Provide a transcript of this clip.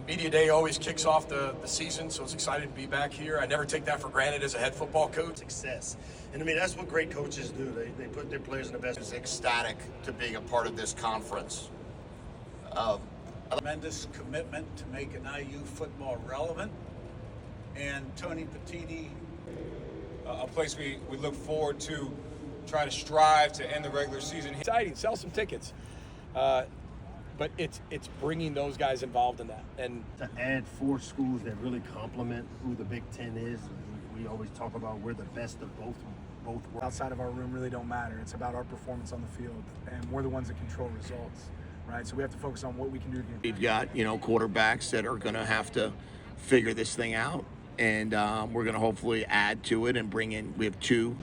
Media Day always kicks off the season, so it's excited to be back here. I never take that for granted as a head football coach. Success. And I mean, that's what great coaches do. They put their players in the best. Is ecstatic to being a part of this conference. Tremendous commitment to make an IU football relevant. And Tony Petitti, a place we look forward to, try to strive to end the regular season. Exciting, sell some tickets. But it's bringing those guys involved in that. And to add 4 schools that really complement who the Big Ten is, we always talk about we're the best of both worlds. Outside of our room really don't matter. It's about our performance on the field, and we're the ones that control results, right? So we have to focus on what we can do. We've got, quarterbacks that are going to have to figure this thing out, and we're going to hopefully add to it and bring in. We have 2